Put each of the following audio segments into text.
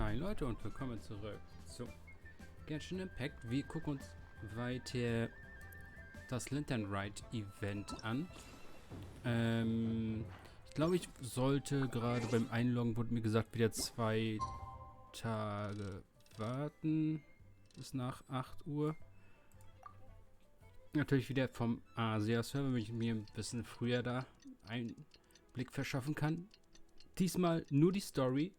Hi Leute und willkommen zurück zu Genshin Impact. Wir gucken uns weiter das Lantern Ride Event an. Ich glaube, ich sollte gerade beim Einloggen, wurde mir gesagt, wieder 2 Tage warten bis nach 8 Uhr. Natürlich wieder vom Asia-Server, damit ich mir ein bisschen früher da einen Blick verschaffen kann. Diesmal nur die Story.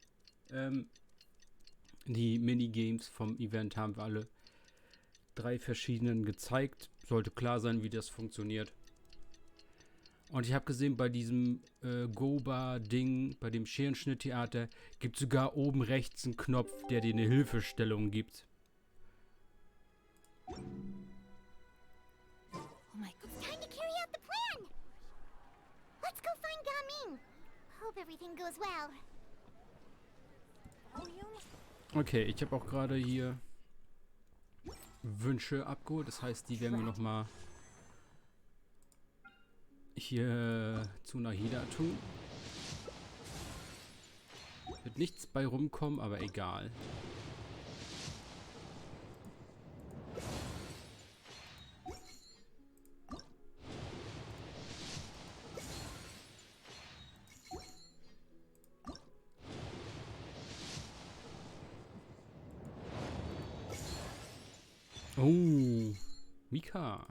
Die Minigames vom Event haben wir alle 3 verschiedenen gezeigt. Sollte klar sein, wie das funktioniert. Und ich habe gesehen, bei diesem Goba-Ding, bei dem Scherenschnitt-Theater, gibt es sogar oben rechts einen Knopf, der dir eine Hilfestellung gibt. Oh my God. It's time to carry out the plan! Let's go find Gaming! Hope everything goes well. Okay, ich habe auch gerade hier Wünsche abgeholt. Das heißt, die werden wir nochmal hier zu Nahida tun. Wird nichts bei rumkommen, aber egal. Oh, Mika.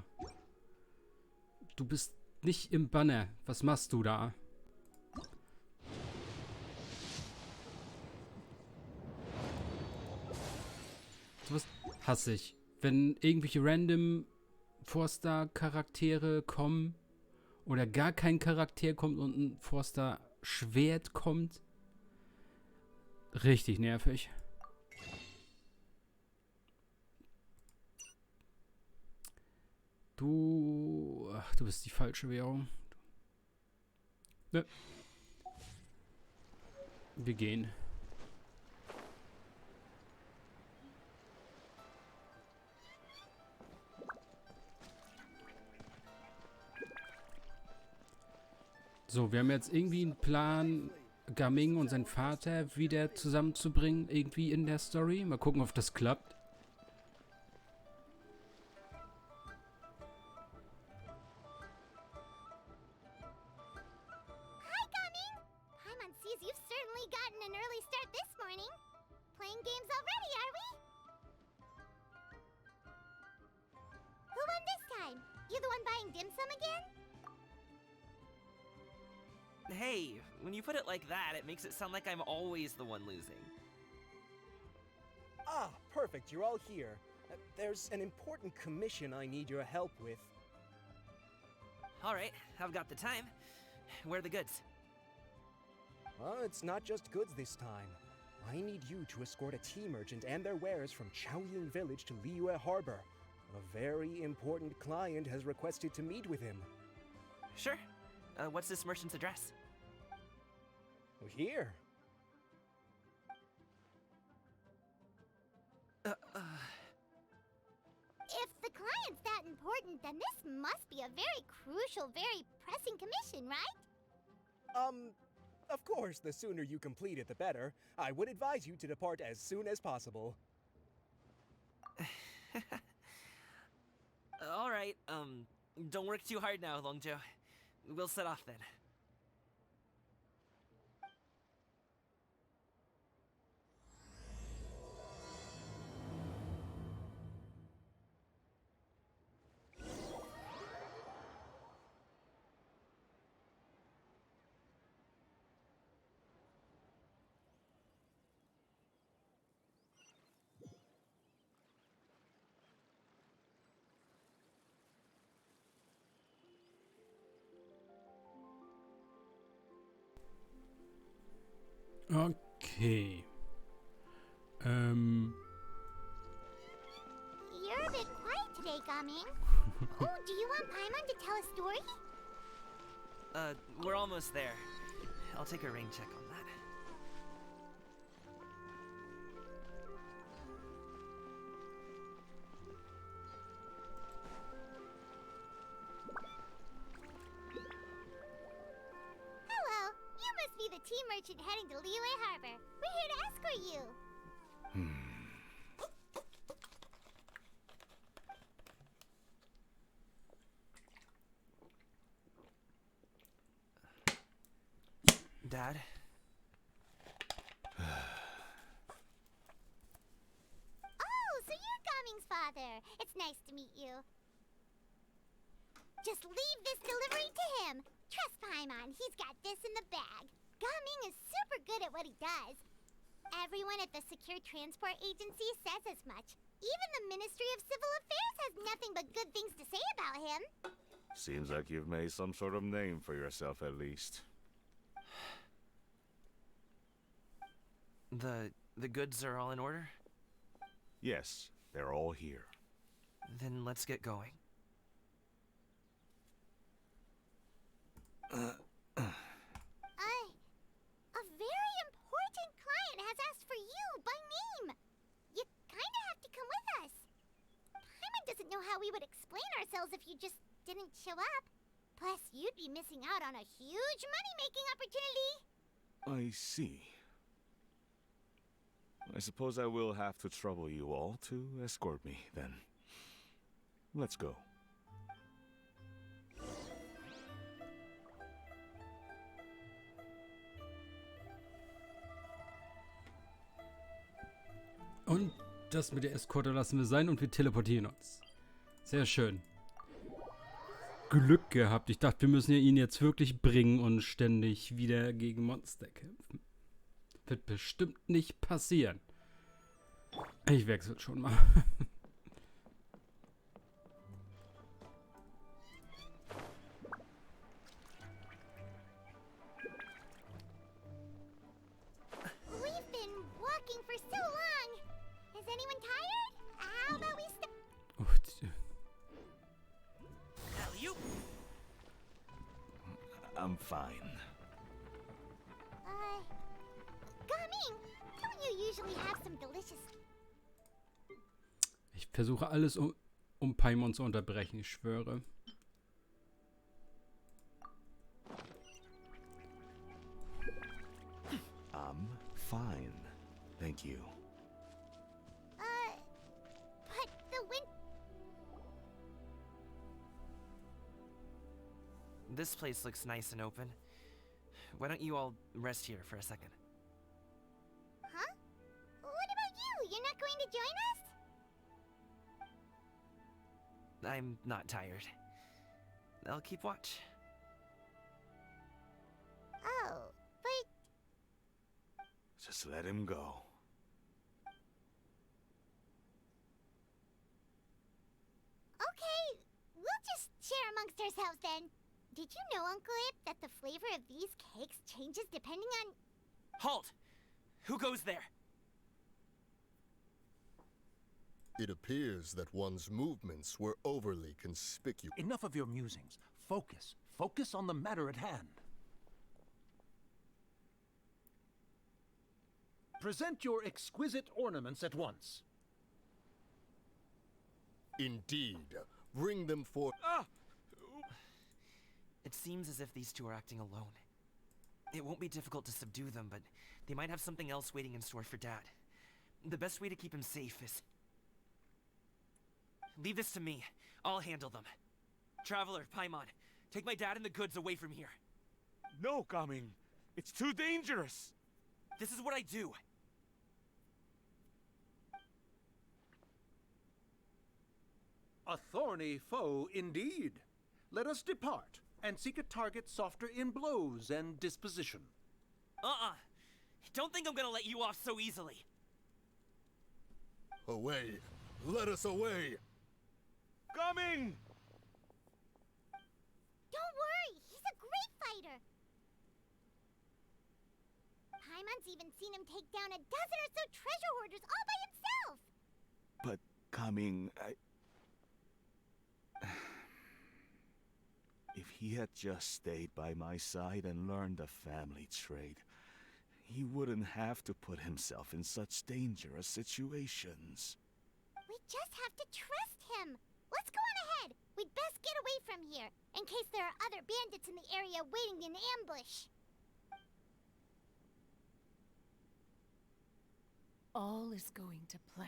Du bist nicht im Banner. Was machst du da? Sowas hasse ich. Wenn irgendwelche random Forster-Charaktere kommen oder gar kein Charakter kommt und ein Forster-Schwert kommt. Richtig nervig. Ach, du bist die falsche Währung. Ne. Wir gehen. So, wir haben jetzt irgendwie einen Plan, Gaming und seinen Vater wieder zusammenzubringen, irgendwie in der Story. Mal gucken, ob das klappt. You've certainly gotten an early start this morning. Playing games already, are we? Who won this time? You the one buying dim sum again? Hey, when you put it like that, it makes it sound like I'm always the one losing. Ah, perfect, you're all here. There's an important commission I need your help with. Alright, I've got the time. Where are the goods? It's not just goods this time. I need you to escort a tea merchant and their wares from Chaoying Village to Liyue Harbor. A very important client has requested to meet with him. Sure. What's this merchant's address? Here. If the client's that important, then this must be a very crucial, very pressing commission, right? Of course, the sooner you complete it, the better. I would advise you to depart as soon as possible. Alright, don't work too hard now, Longjo. We'll set off then. Okay. You're a bit quiet today, Gaming. Oh, do you want Paimon to tell a story? We're almost there. I'll take a rain check on that. Hello, you must be the tea merchant heading to Liyue Harbor. We're here to escort you. Dad? Oh, so you're Gaming's father. It's nice to meet you. Just leave this delivery to him. Trust Paimon, he's got this in the bag. Gaming is super good at what he does. Everyone at the Secure Transport Agency says as much. Even the Ministry of Civil Affairs has nothing but good things to say about him. Seems like you've made some sort of name for yourself at least. The goods are all in order? Yes, they're all here. Then let's get going. A very important client has asked for you by name. You kinda have to come with us. Paimon doesn't know how we would explain ourselves if you just didn't show up. Plus, you'd be missing out on a huge money-making opportunity. I see. I suppose I will have to trouble you all to escort me, then. Let's go. Und das mit der Eskorte lassen wir sein und wir teleportieren uns. Sehr schön. Glück gehabt. Ich dachte, wir müssen ja ihn jetzt wirklich bringen und ständig wieder gegen Monster kämpfen. Wird bestimmt nicht passieren. Ich wechsle schon mal. We've been walking for so long. Is anyone tired? How about we stop? Alley-oop! I'm fine. Gaming, don't you usually have some delicious... Ich versuche alles, um Paimon zu unterbrechen, ich schwöre. I'm fine. Thank you. But the wind... This place looks nice and open. Why don't you all rest here for a second? Huh? What about you? You're not going to join us? I'm not tired. I'll keep watch. Oh, but... Just let him go. Okay, we'll just share amongst ourselves then. Did you know, Uncle Ip, that the flavor of these cakes changes depending on... Halt! Who goes there? It appears that one's movements were overly conspicuous. Enough of your musings. Focus. Focus on the matter at hand. Present your exquisite ornaments at once. Indeed. Bring them forth. Ah! It seems as if these two are acting alone. It won't be difficult to subdue them, but they might have something else waiting in store for Dad. The best way to keep him safe is... Leave this to me. I'll handle them. Traveler, Paimon, take my dad and the goods away from here. No, Gaming. It's too dangerous. This is what I do. A thorny foe indeed. Let us depart and seek a target softer in blows and disposition. Don't think I'm gonna let you off so easily. Away. Let us away. Gaming! Don't worry, he's a great fighter. Paimon's even seen him take down a dozen or so treasure hoarders all by himself. But, Gaming, If he had just stayed by my side and learned the family trade, he wouldn't have to put himself in such dangerous situations. We just have to trust him. Let's go on ahead. We'd best get away from here, in case there are other bandits in the area waiting in ambush. all is going to plan.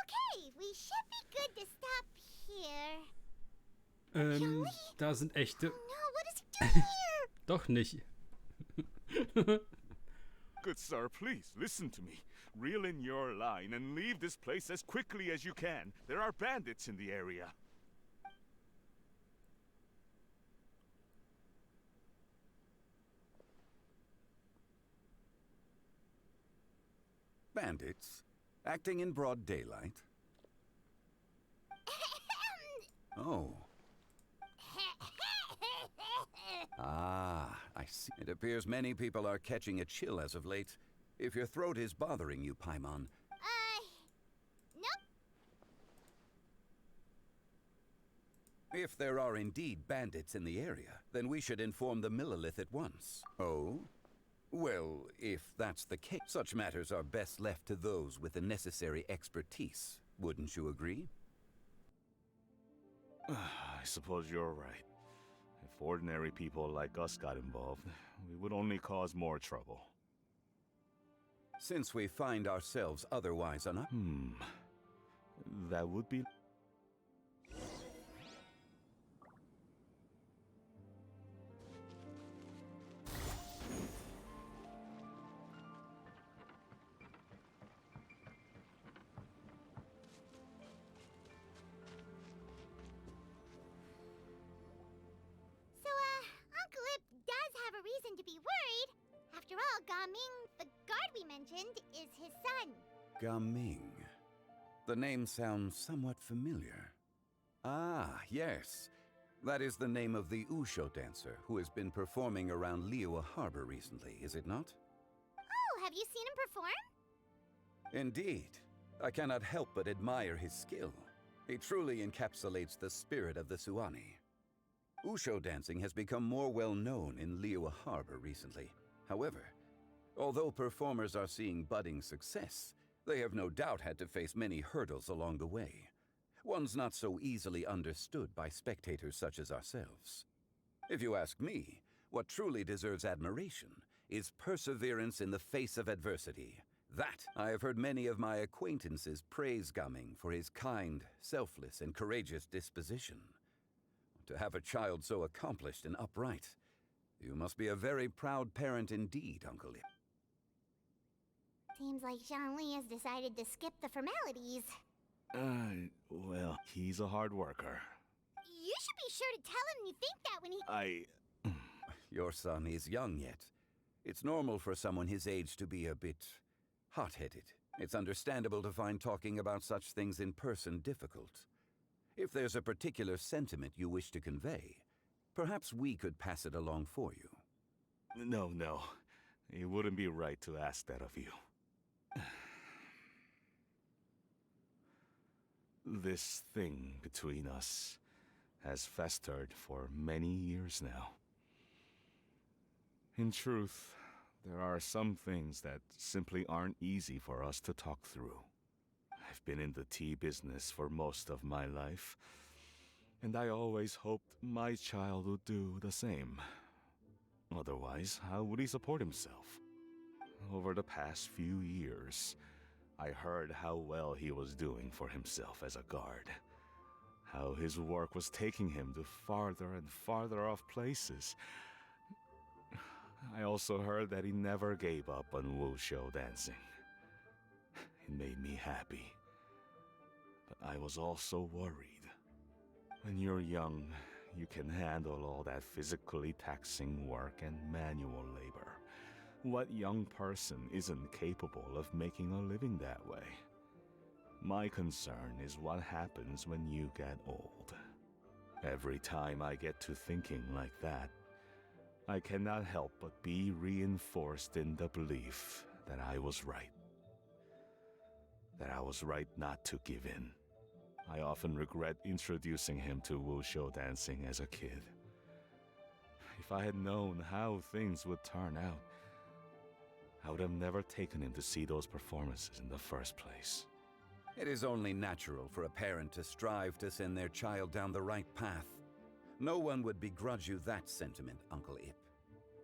Okay, we should be good to stop here. Da sind echte. Oh no, what is he doing here? Doch nicht. Good sir, please, listen to me. Reel in your line and leave this place as quickly as you can. There are bandits in the area. Bandits? Acting in broad daylight? Oh. Ah, I see. It appears many people are catching a chill as of late. If your throat is bothering you, Paimon. Nope. If there are indeed bandits in the area, then we should inform the Millelith at once. Oh? Well, if that's the case, such matters are best left to those with the necessary expertise. Wouldn't you agree? I suppose you're right. If ordinary people like us got involved, we would only cause more trouble. Since we find ourselves otherwise That would be... So, Uncle Ip does have a reason to be worried. After all, Gaming, the guard we mentioned, is his son. Gaming. The name sounds somewhat familiar. Ah, yes. That is the name of the Wushu dancer who has been performing around Liyue Harbor recently, is it not? Oh, have you seen him perform? Indeed. I cannot help but admire his skill. He truly encapsulates the spirit of the Suani. Wushu dancing has become more well known in Liyue Harbor recently. However, although performers are seeing budding success, they have no doubt had to face many hurdles along the way. Ones not so easily understood by spectators such as ourselves. If you ask me, what truly deserves admiration is perseverance in the face of adversity. That I have heard many of my acquaintances praise Gaming for his kind, selfless, and courageous disposition. To have a child so accomplished and upright, you must be a very proud parent indeed, Uncle Ip. Seems like Zhongli has decided to skip the formalities. Well, he's a hard worker. You should be sure to tell him you think that when he... Your son is young yet. It's normal for someone his age to be a bit hot-headed. It's understandable to find talking about such things in person difficult. If there's a particular sentiment you wish to convey, perhaps we could pass it along for you. No. It wouldn't be right to ask that of you. This thing between us has festered for many years now. In truth, there are some things that simply aren't easy for us to talk through. I've been in the tea business for most of my life, and I always hoped my child would do the same. Otherwise, how would he support himself? Over the past few years, I heard how well he was doing for himself as a guard. How his work was taking him to farther and farther off places. I also heard that he never gave up on Wushu dancing. It made me happy. But I was also worried. When you're young, you can handle all that physically taxing work and manual labor. What young person isn't capable of making a living that way? My concern is what happens when you get old. Every time I get to thinking like that, I cannot help but be reinforced in the belief that I was right. That I was right not to give in. I often regret introducing him to Wushu dancing as a kid. If I had known how things would turn out, I would have never taken him to see those performances in the first place. It is only natural for a parent to strive to send their child down the right path. No one would begrudge you that sentiment, Uncle Ip.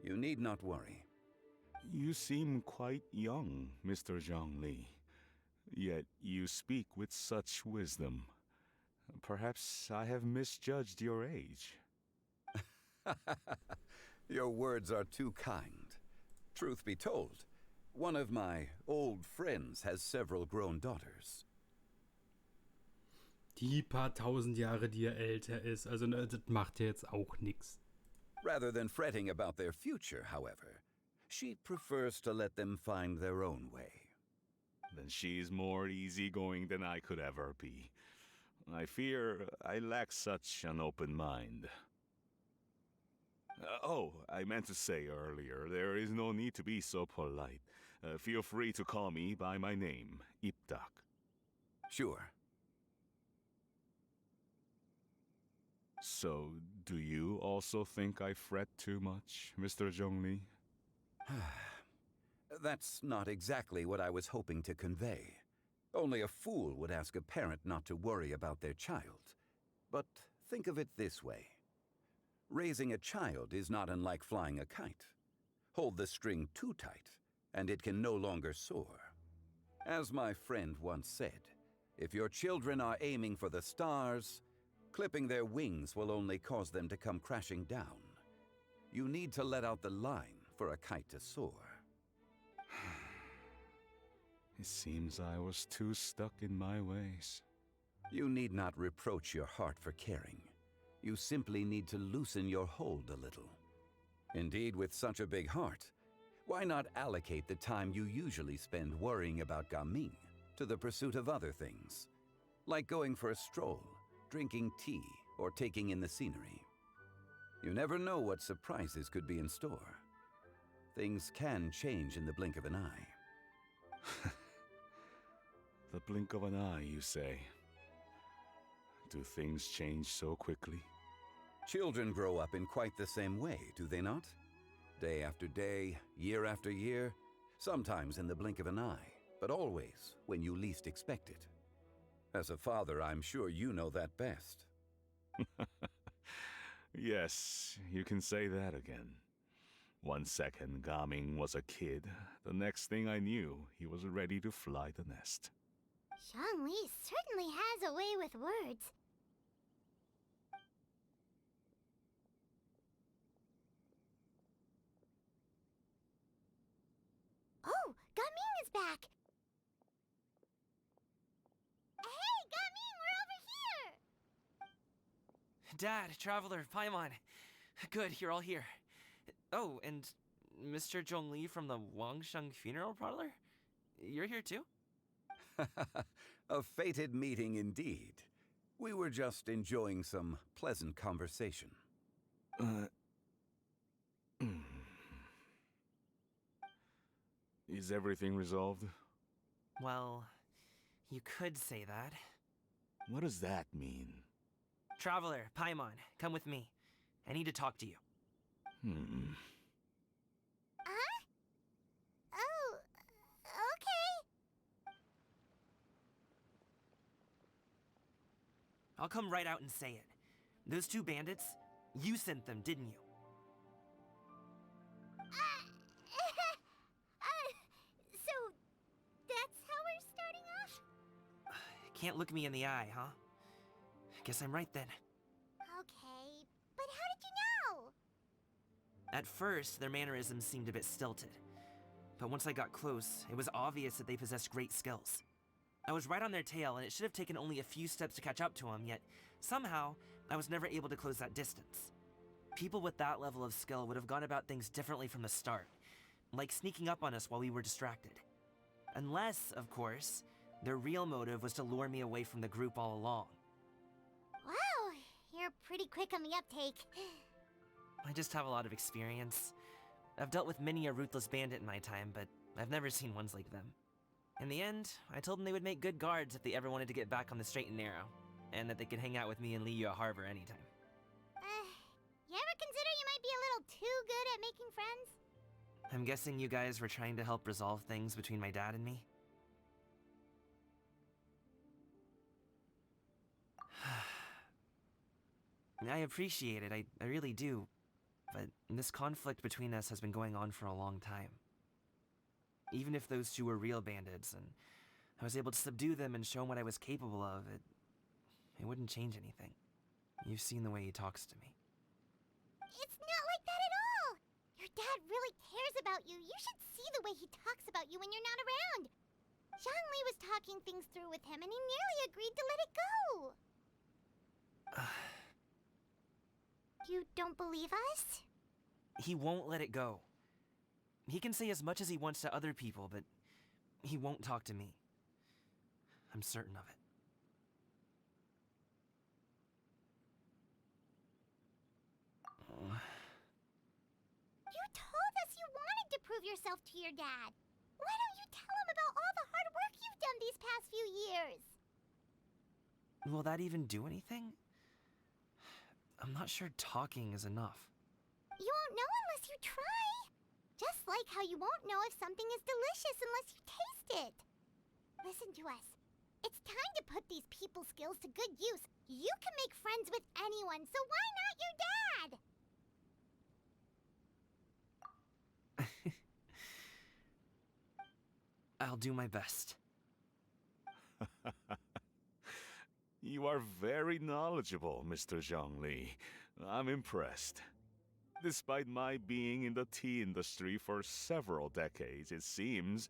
You need not worry. You seem quite young, Mr. Zhongli. Yet you speak with such wisdom. Perhaps I have misjudged your age. Your words are too kind. Truth be told, one of my old friends has several grown daughters. Die paar tausend Jahre, die er älter ist. Also das macht ja jetzt auch nichts. Rather than fretting about their future, however, she prefers to let them find their own way. Then she's more easygoing than I could ever be. I fear I lack such an open mind. I meant to say earlier, there is no need to be so polite. Feel free to call me by my name, Iptak. Sure. So, do you also think I fret too much, Mr. Zhongli? That's not exactly what I was hoping to convey. Only a fool would ask a parent not to worry about their child. But think of it this way. Raising a child is not unlike flying a kite. Hold the string too tight, and it can no longer soar. As my friend once said, if your children are aiming for the stars, clipping their wings will only cause them to come crashing down. You need to let out the line for a kite to soar. It seems I was too stuck in my ways. You need not reproach your heart for caring. You simply need to loosen your hold a little. Indeed, with such a big heart, why not allocate the time you usually spend worrying about Gaming to the pursuit of other things, like going for a stroll, drinking tea, or taking in the scenery? You never know what surprises could be in store. Things can change in the blink of an eye. The blink of an eye, you say? Do things change so quickly? Children grow up in quite the same way, do they not? Day after day, year after year, sometimes in the blink of an eye, but always when you least expect it. As a father, I'm sure you know that best. Yes, you can say that again. 1 second, Gaming was a kid. The next thing I knew, he was ready to fly the nest. Zhongli certainly has a way with words. Oh, Gaming is back! Hey, Gaming, we're over here! Dad, Traveler, Paimon. Good, you're all here. Oh, and Mr. Zhongli from the Wangsheng Funeral Parlor? You're here too? A fated meeting indeed. We were just enjoying some pleasant conversation. Is everything resolved? Well, you could say that. What does that mean? Traveler, Paimon, come with me. I need to talk to you. Huh? Oh, okay. I'll come right out and say it. Those two bandits, you sent them, didn't you? So, that's how we're starting off? Can't look me in the eye, huh? Guess I'm right then. Okay, but how did you know? At first, their mannerisms seemed a bit stilted. But once I got close, it was obvious that they possessed great skills. I was right on their tail, and it should have taken only a few steps to catch up to them, yet somehow, I was never able to close that distance. People with that level of skill would have gone about things differently from the start, like sneaking up on us while we were distracted. Unless, of course, their real motive was to lure me away from the group all along. Wow, you're pretty quick on the uptake. I just have a lot of experience. I've dealt with many a ruthless bandit in my time, but I've never seen ones like them. In the end, I told them they would make good guards if they ever wanted to get back on the straight and narrow, and that they could hang out with me in Liyue Harbor anytime. You ever consider you might be a little too good at making friends? I'm guessing you guys were trying to help resolve things between my dad and me? I appreciate it, I really do. but this conflict between us has been going on for a long time. Even if those two were real bandits, and I was able to subdue them and show them what I was capable of, it wouldn't change anything. You've seen the way he talks to me. It's not like that at all! Your dad really cares about you. You should see the way he talks about you when you're not around. Zhongli was talking things through with him, and he nearly agreed to let it go. You don't believe us? He won't let it go. He can say as much as he wants to other people, but he won't talk to me. I'm certain of it. You told us you wanted to prove yourself to your dad. Why don't you tell him about all the hard work you've done these past few years? Will that even do anything? I'm not sure talking is enough. You won't know unless you try. Just like how you won't know if something is delicious unless you taste it. Listen to us. It's time to put these people skills to good use. You can make friends with anyone, so why not your dad? I'll do my best. You are very knowledgeable, Mr. Zhongli. I'm impressed. Despite my being in the tea industry for several decades, it seems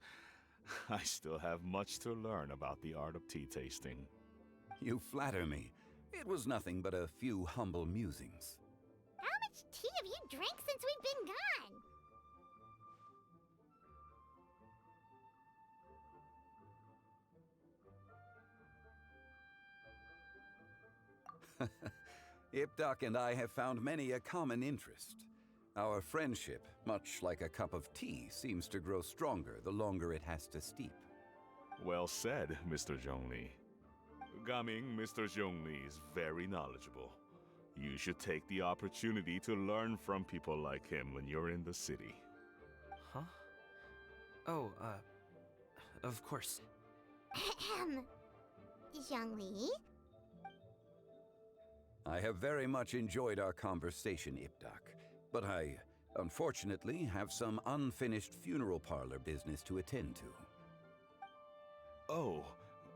I still have much to learn about the art of tea tasting. You flatter me. It was nothing but a few humble musings. How much tea have you drank since we've been gone? Ipdak and I have found many a common interest. Our friendship, much like a cup of tea, seems to grow stronger the longer it has to steep. Well said, Mr. Zhongli. Gaming, Mr. Zhongli is very knowledgeable. You should take the opportunity to learn from people like him when you're in the city. Huh? Oh, of course. Ahem. Zhongli? I have very much enjoyed our conversation, Ipdak, but I, unfortunately, have some unfinished funeral parlor business to attend to. Oh,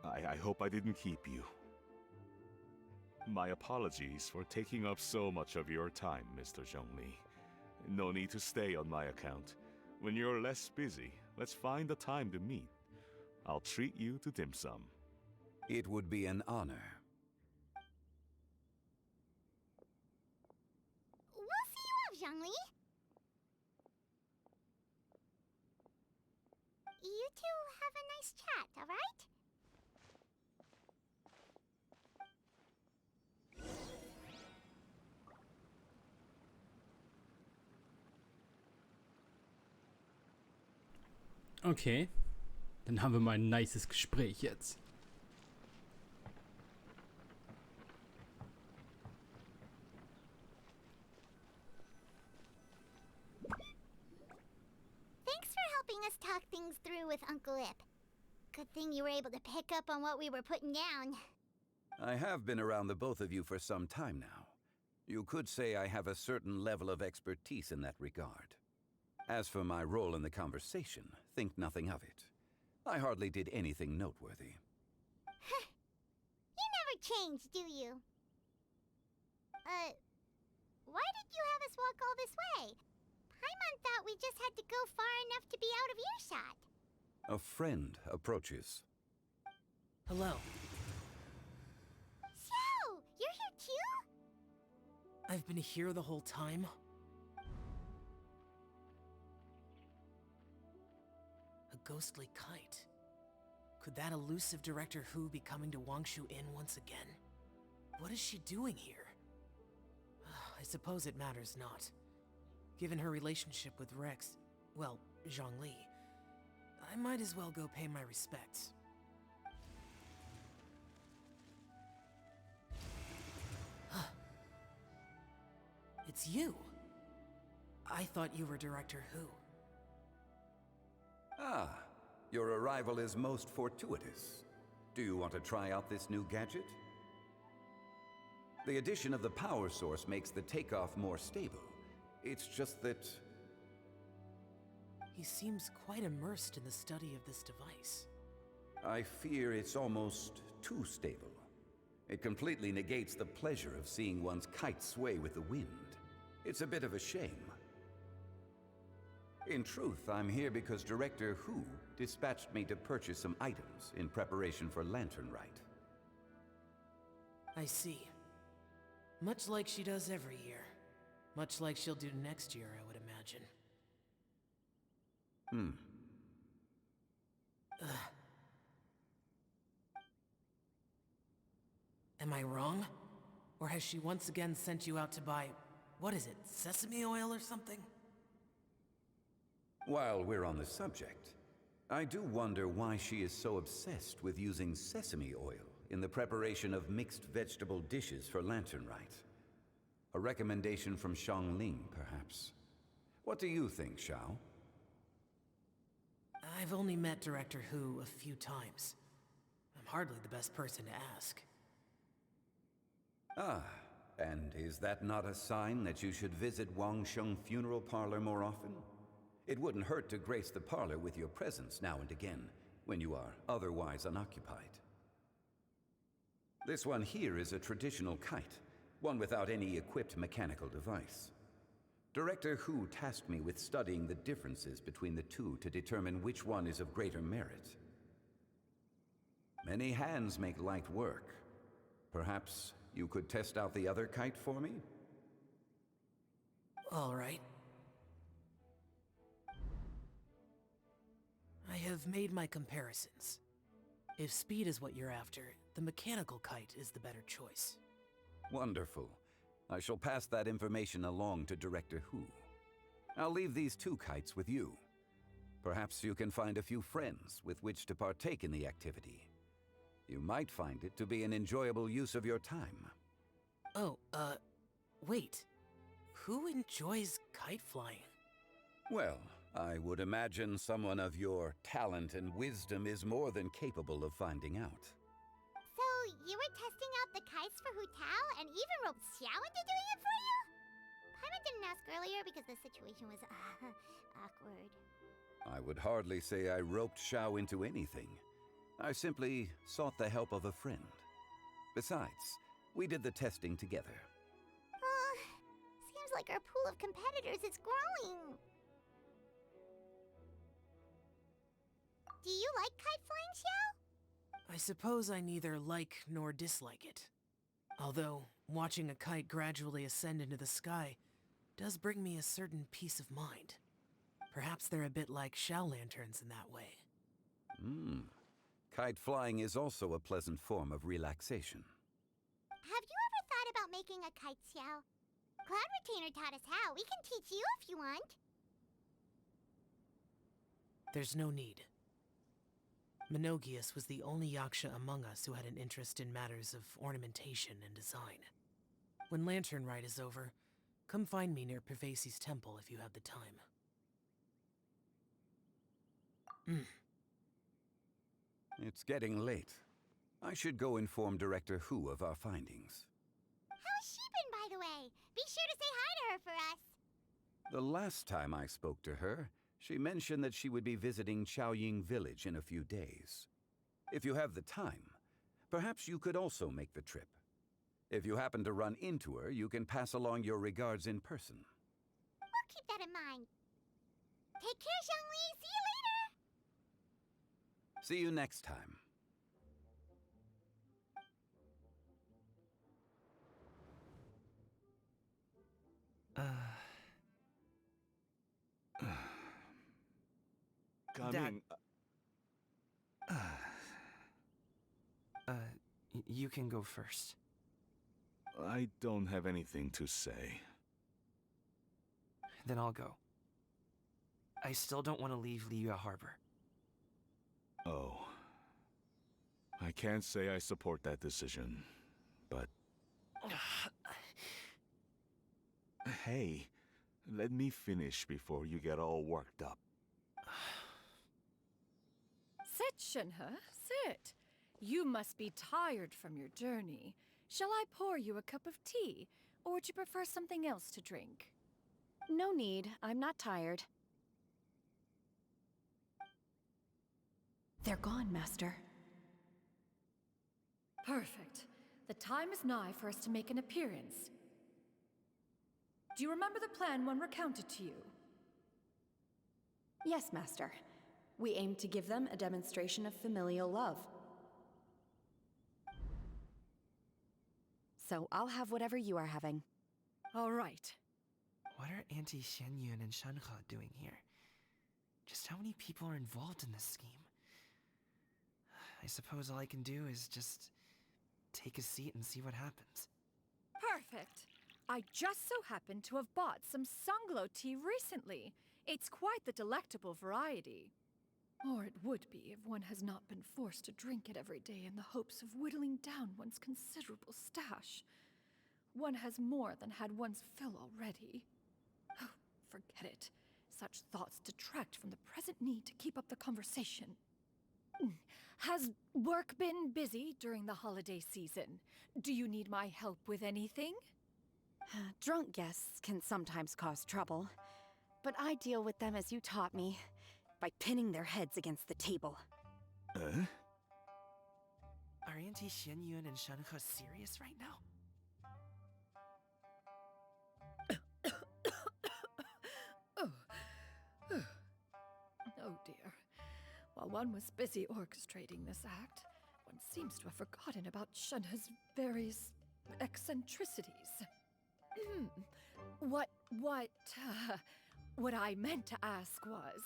I hope I didn't keep you. My apologies for taking up so much of your time, Mr. Zhongli. No need to stay on my account. When you're less busy, let's find a time to meet. I'll treat you to dim sum. It would be an honor. We'll see you off, Zhongli. You two have a nice chat, all right? Okay, dann haben wir mal ein nices Gespräch jetzt. Thanks for helping us talk things through with Uncle Ip. Good thing you were able to pick up on what we were putting down. I have been around the both of you for some time now. You could say I have a certain level of expertise in that regard. As for my role in the conversation, think nothing of it. I hardly did anything noteworthy. You never change, do you? Why did you have us walk all this way? Paimon thought we just had to go far enough to be out of earshot. A friend approaches. Hello. So, you're here too? I've been here the whole time. A ghostly kite. Could that elusive Director Hu be coming to Wangshu Inn once again? What is she doing here? I suppose it matters not. Given her relationship with Rex, well, Zhongli, I might as well go pay my respects. It's you! I thought you were Director Hu. Ah, your arrival is most fortuitous. Do you want to try out this new gadget? The addition of the power source makes the takeoff more stable. It's just that... He seems quite immersed in the study of this device. I fear it's almost too stable. It completely negates the pleasure of seeing one's kite sway with the wind. It's a bit of a shame. In truth, I'm here because Director Hu dispatched me to purchase some items in preparation for Lantern Rite. I see. Much like she does every year. Much like she'll do next year, I would imagine. Am I wrong? Or has she once again sent you out to buy, what is it, sesame oil or something? While we're on the subject, I do wonder why she is so obsessed with using sesame oil in the preparation of mixed vegetable dishes for Lantern Rite. A recommendation from Xiangling, perhaps. What do you think, Xiao? I've only met Director Hu a few times. I'm hardly the best person to ask. Ah, and is that not a sign that you should visit Wangsheng Funeral Parlor more often? It wouldn't hurt to grace the parlor with your presence now and again, when you are otherwise unoccupied. This one here is a traditional kite, one without any equipped mechanical device. Director Hu tasked me with studying the differences between the two to determine which one is of greater merit. Many hands make light work. Perhaps you could test out the other kite for me? All right. I have made my comparisons. If speed is what you're after, the mechanical kite is the better choice. Wonderful. I shall pass that information along to Director Hu. I'll leave these two kites with you. Perhaps you can find a few friends with which to partake in the activity. You might find it to be an enjoyable use of your time. Oh, wait. Who enjoys kite flying? Well, I would imagine someone of your talent and wisdom is more than capable of finding out. So, you were testing out the kites for Hu Tao and even roped Xiao into doing it for you? Paimon didn't ask earlier because the situation was awkward. I would hardly say I roped Xiao into anything. I simply sought the help of a friend. Besides, we did the testing together. Seems like our pool of competitors is growing. Do you like kite flying, Xiao? I suppose I neither like nor dislike it. Although, watching a kite gradually ascend into the sky does bring me a certain peace of mind. Perhaps they're a bit like Xiao lanterns in that way. Kite flying is also a pleasant form of relaxation. Have you ever thought about making a kite, Xiao? Cloud Retainer taught us how. We can teach you if you want. There's no need. Menogius was the only Yaksha among us who had an interest in matters of ornamentation and design. When Lantern Rite is over, come find me near Pervasi's temple if you have the time. It's getting late. I should go inform Director Hu of our findings. How's she been, by the way? Be sure to say hi to her for us. The last time I spoke to her, she mentioned that she would be visiting Chaoying Village in a few days. If you have the time, perhaps you could also make the trip. If you happen to run into her, you can pass along your regards in person. We'll keep that in mind. Take care, Xiangli. See you later. See you next time. Coming. You can go first. I don't have anything to say. Then I'll go. I still don't want to leave Liyue Harbor. Oh. I can't say I support that decision, but... Hey, let me finish before you get all worked up. Sit, Shenhe, sit. You must be tired from your journey. Shall I pour you a cup of tea, or would you prefer something else to drink? No need. I'm not tired. They're gone, Master. Perfect. The time is nigh for us to make an appearance. Do you remember the plan when recounted to you? Yes, Master. We aim to give them a demonstration of familial love. So I'll have whatever you are having. All right. What are Auntie Xianyun and Shanhe doing here? Just how many people are involved in this scheme? I suppose all I can do is just take a seat and see what happens. Perfect. I just so happen to have bought some Sunglow tea recently. It's quite the delectable variety. Or it would be if one has not been forced to drink it every day in the hopes of whittling down one's considerable stash. One has more than had one's fill already. Oh, forget it. Such thoughts detract from the present need to keep up the conversation. Has work been busy during the holiday season? Do you need my help with anything? Drunk guests can sometimes cause trouble, but I deal with them as you taught me, by pinning their heads against the table. Are Auntie Xianyun and Shanhe serious right now? Oh dear. While one was busy orchestrating this act, one seems to have forgotten about Shanhe's various eccentricities. What I meant to ask was,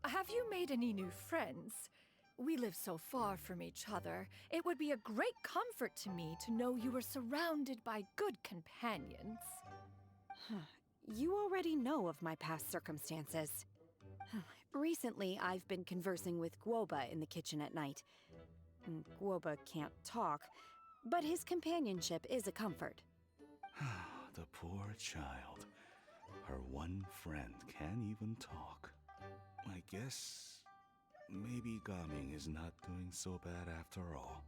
have you made any new friends? We live so far from each other. It would be a great comfort to me to know you were surrounded by good companions. You already know of my past circumstances. Recently, I've been conversing with Guoba in the kitchen at night. Guoba can't talk, but his companionship is a comfort. The poor child. Her one friend can't even talk. I guess maybe Gaming is not doing so bad after all.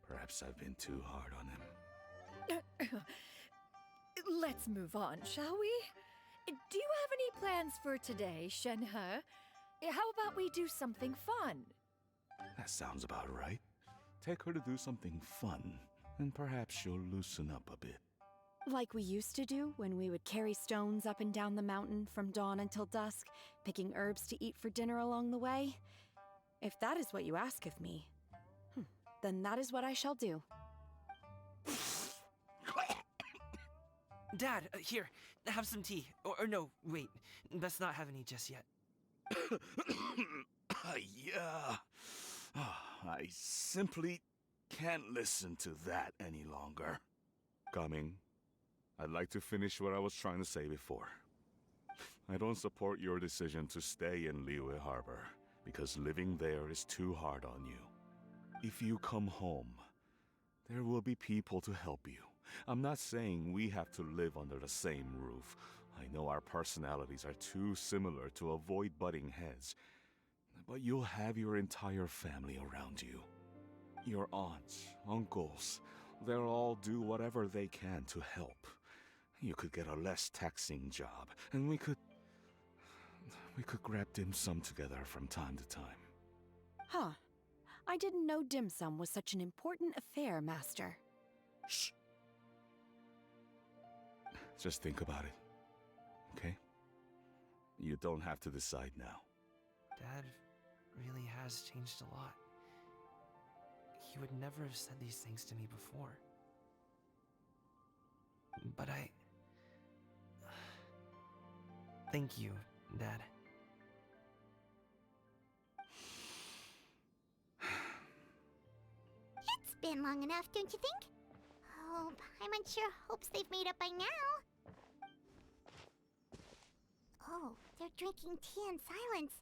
Perhaps I've been too hard on him. Let's move on, shall we? Do you have any plans for today, Shanhe? How about we do something fun? That sounds about right. Take her to do something fun, and perhaps she'll loosen up a bit. Like we used to do when we would carry stones up and down the mountain from dawn until dusk, picking herbs to eat for dinner along the way? If that is what you ask of me, then that is what I shall do. Dad, here, have some tea. Or no, wait, best not have any just yet. Yeah. I simply can't listen to that any longer. Coming. I'd like to finish what I was trying to say before. I don't support your decision to stay in Liyue Harbor, because living there is too hard on you. If you come home, there will be people to help you. I'm not saying we have to live under the same roof. I know our personalities are too similar to avoid butting heads. But you'll have your entire family around you. Your aunts, uncles, they'll all do whatever they can to help. You could get a less taxing job, and we could grab dim sum together from time to time. Huh. I didn't know dim sum was such an important affair, Master. Shh. Just think about it, okay? You don't have to decide now. Dad really has changed a lot. He would never have said these things to me before. But thank you, Dad. It's been long enough, don't you think? Oh, Paimon sure hopes they've made up by now. Oh, they're drinking tea in silence.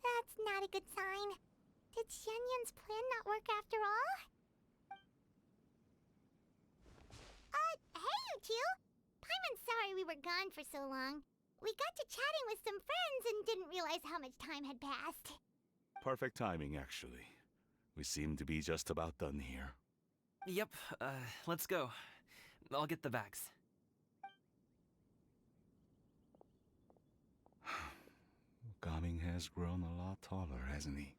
That's not a good sign. Did Xianyun's plan not work after all? Hey, you two! Paimon's sorry we were gone for so long. We got to chatting with some friends and didn't realize how much time had passed. Perfect timing, actually. We seem to be just about done here. Yep, let's go. I'll get the bags. has grown a lot taller, hasn't he?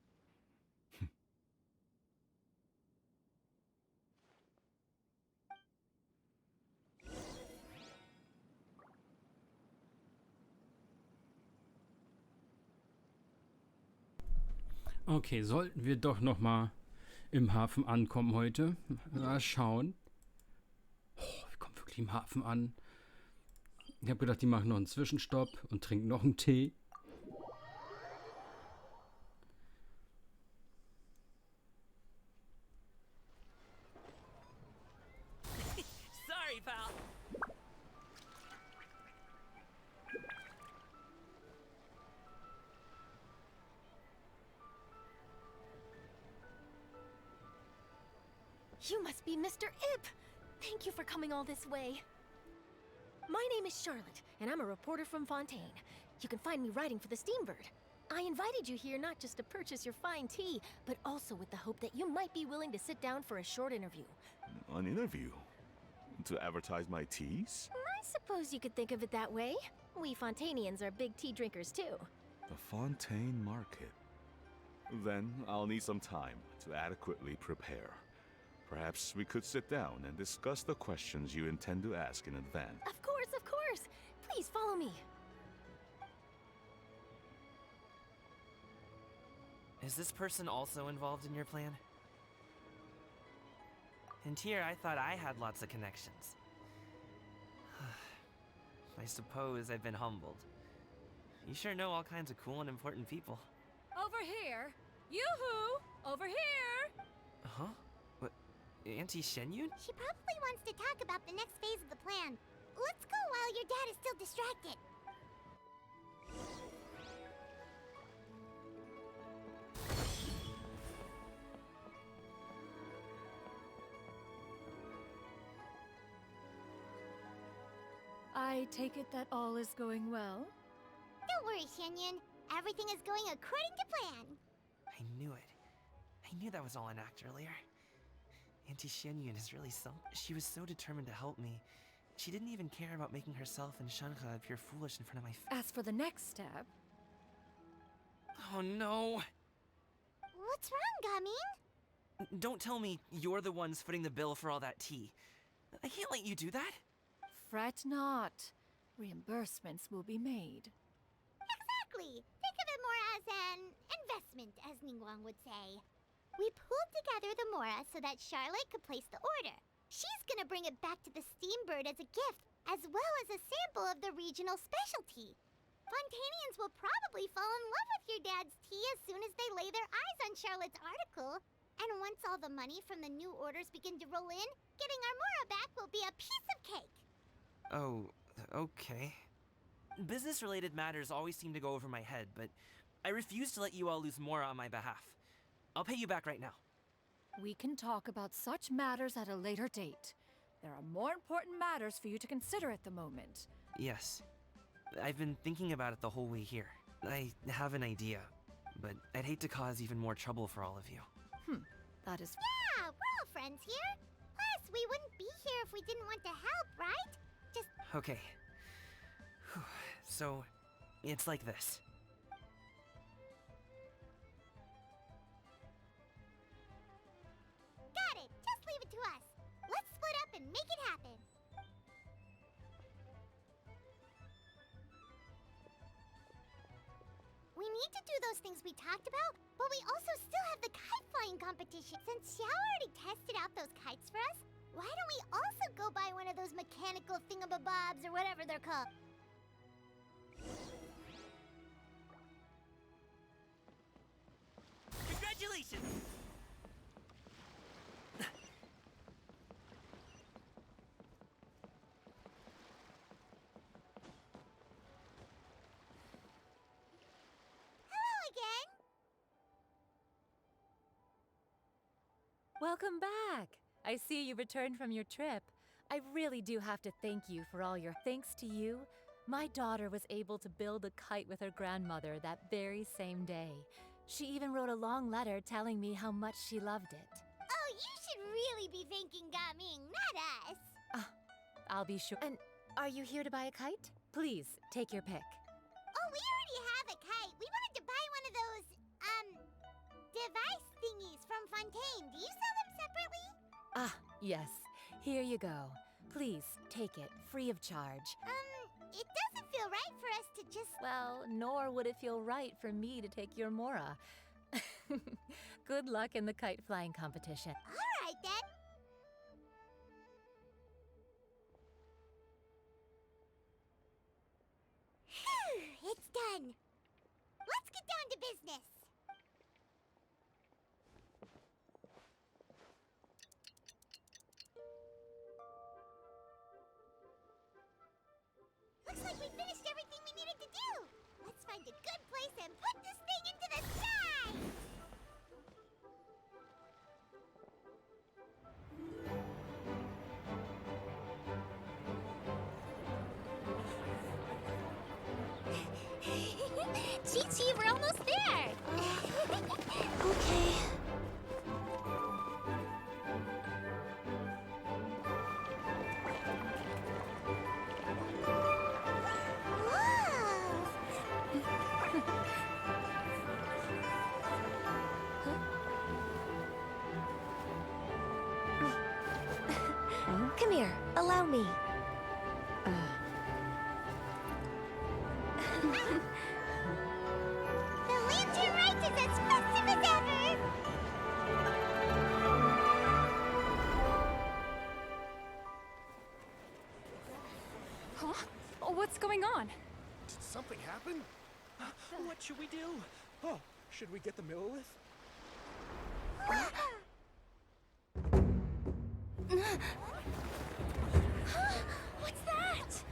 Okay, sollten wir doch noch mal im Hafen ankommen heute. Mal schauen. Oh, wir kommen wirklich im Hafen an. Ich habe gedacht, die machen noch einen Zwischenstopp und trinken noch einen Tee. Sorry, pal. You must be Mr. Ip! Thank you for coming all this way. My name is Charlotte, and I'm a reporter from Fontaine. You can find me writing for the Steambird. I invited you here not just to purchase your fine tea, but also with the hope that you might be willing to sit down for a short interview. An interview? To advertise my teas? I suppose you could think of it that way. We Fontainians are big tea drinkers too. The Fontaine Market. Then I'll need some time to adequately prepare. Perhaps we could sit down and discuss the questions you intend to ask in advance. Of course, of course! Please follow me. Is this person also involved in your plan? And here I thought I had lots of connections. I suppose I've been humbled. You sure know all kinds of cool and important people. Over here! Yoo-hoo! Over here! Huh? What? Auntie Shenyun? She probably wants to talk about the next phase of the plan. Let's go while your dad is still distracted. I take it that all is going well? Don't worry, Shenyun. Everything is going according to plan. I knew it. I knew that was all an act earlier. Auntie Shenyun is really she was so determined to help me. She didn't even care about making herself and Shanka appear foolish in front of my As for the next step... Oh no! What's wrong, Gaming? Don't tell me you're the ones footing the bill for all that tea. I can't let you do that. Fret not. Reimbursements will be made. Exactly. Think of it more as an investment, as Ningguang would say. We pooled together the Mora so that Charlotte could place the order. She's gonna bring it back to the Steambird as a gift, as well as a sample of the regional specialty. Fontainians will probably fall in love with your dad's tea as soon as they lay their eyes on Charlotte's article. And once all the money from the new orders begin to roll in, getting our Mora back will be a piece of cake. Oh, okay. Business-related matters always seem to go over my head, but I refuse to let you all lose Mora on my behalf. I'll pay you back right now. We can talk about such matters at a later date. There are more important matters for you to consider at the moment. Yes. I've been thinking about it the whole way here. I have an idea, but I'd hate to cause even more trouble for all of you. That is... Yeah, we're all friends here. Plus, we wouldn't be here if we didn't want to help, right? Just... Okay. So, it's like this. Got it. Just leave it to us. Let's split up and make it happen. We need to do those things we talked about, but we also still have the kite flying competition. Since Xiao already tested out those kites for us, why don't we also go buy one of those mechanical thingamabobs or whatever they're called? Congratulations! Hello again! Welcome back! I see you returned from your trip. I really do have to thank you for all your thanks to you. My daughter was able to build a kite with her grandmother that very same day. She even wrote a long letter telling me how much she loved it. Oh, you should really be thanking Gaming, not us! I'll be sure. And are you here to buy a kite? Please, take your pick. Oh, we already have a kite. We wanted to buy device thingies from Fontaine. Do you sell them separately? Ah, yes. Here you go. Please, take it, free of charge. It doesn't feel right for us to just... Well, nor would it feel right for me to take your Mora. Good luck in the kite flying competition. All right, then. Phew, it's done. Let's get down to business. Looks like we finished everything we needed to do. Let's find a good place and put this thing into the sky! Chi-Chi, we're almost there! Okay. Come here, allow me. The lantern rite is as festive as ever! Huh? Oh, what's going on? Did something happen? What should we do? Oh, should we get the Millilith? What's that?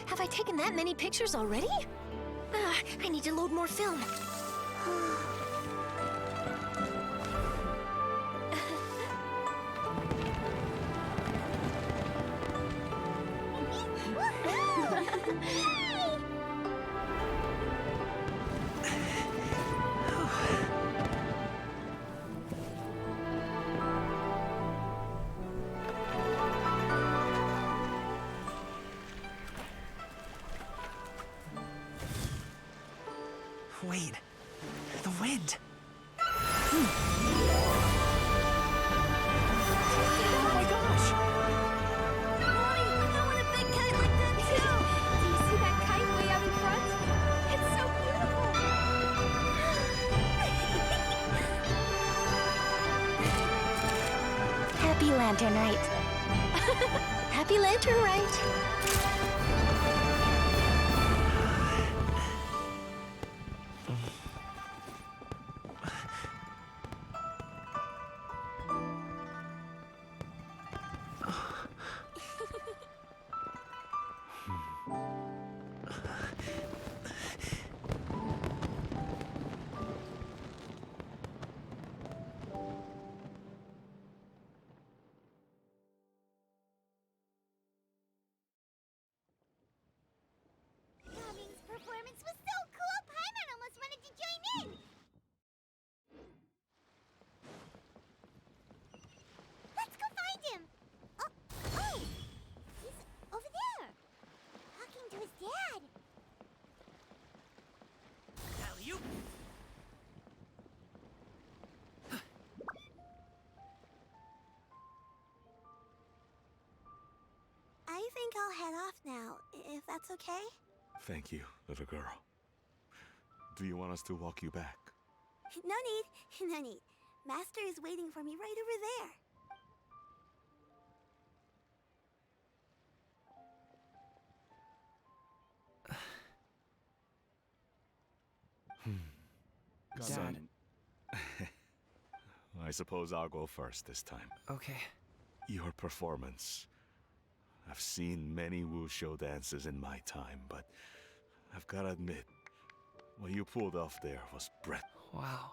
Have I taken that many pictures already? I need to load more film. Wait, the wind. Oh my gosh! Mommy, I want a big kite like that too! Do you see that kite way out in front? It's so beautiful! Happy Lantern Rite. Happy Lantern Rite. I'll head off now, if that's okay? Thank you, little girl. Do you want us to walk you back? No need, no need. Master is waiting for me right over there. Dad. I suppose I'll go first this time. Okay. Your performance. I've seen many wuxia dances in my time, but I've gotta admit, what you pulled off there was breath. Wow.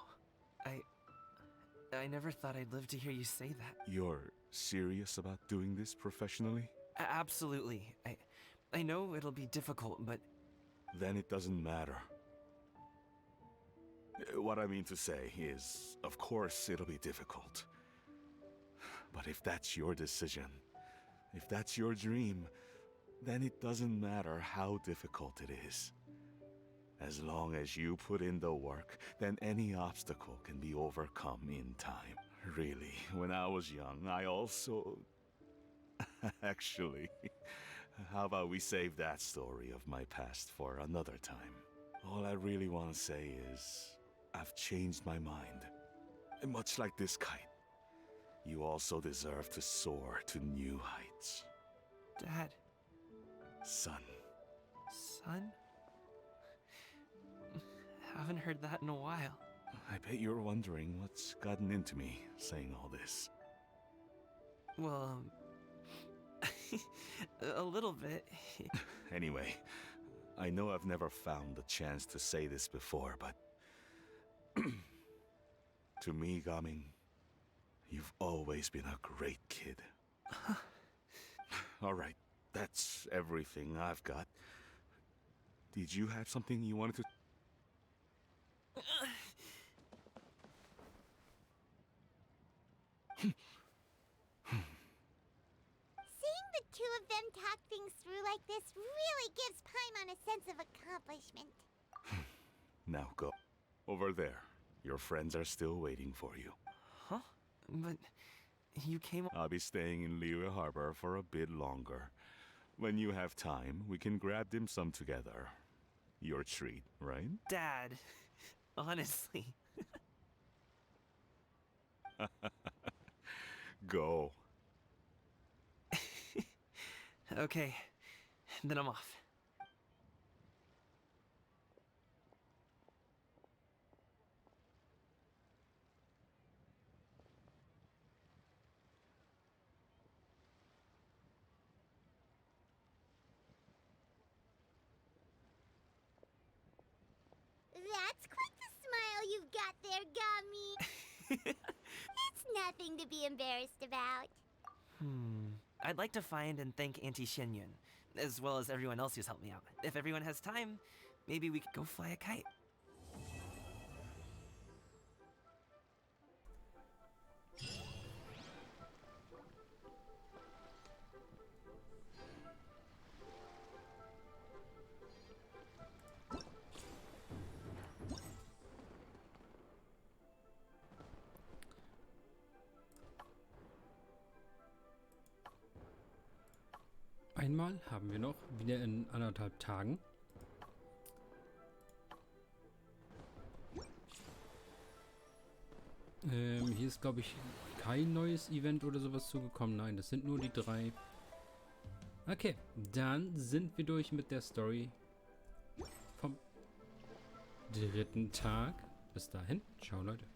I never thought I'd live to hear you say that. You're serious about doing this professionally? Absolutely. I know it'll be difficult, but... Then it doesn't matter. What I mean to say is, of course it'll be difficult. But if that's your decision, if that's your dream, then it doesn't matter how difficult it is. As long as you put in the work, then any obstacle can be overcome in time. Really, when I was young, I also... Actually, how about we save that story of my past for another time? All I really want to say is, I've changed my mind. And much like this kite, you also deserve to soar to new heights. Dad. Son. Son? Haven't heard that in a while. I bet you're wondering what's gotten into me saying all this. Well, a little bit. Anyway, I know I've never found the chance to say this before, but... to me, Gaming, you've always been a great kid. Alright, that's everything I've got. Did you have something you wanted to... Seeing the two of them talk things through like this really gives Paimon a sense of accomplishment. Now go. Over there. Your friends are still waiting for you. Huh? But you came... I'll be staying in Liyue Harbor for a bit longer. When you have time, we can grab dim sum together. Your treat, right? Dad, honestly. Go. Okay, then I'm off. That's quite the smile you've got there, Gummy. It's nothing to be embarrassed about. I'd like to find and thank Auntie Xinyun, as well as everyone else who's helped me out. If everyone has time, maybe we could go fly a kite. Einmal haben wir noch, wieder in 1,5 Tagen. Hier ist, glaube ich, kein neues Event oder sowas zugekommen. Nein, das sind nur die 3. Okay, dann sind wir durch mit der Story vom 3. Tag. Bis dahin, ciao Leute.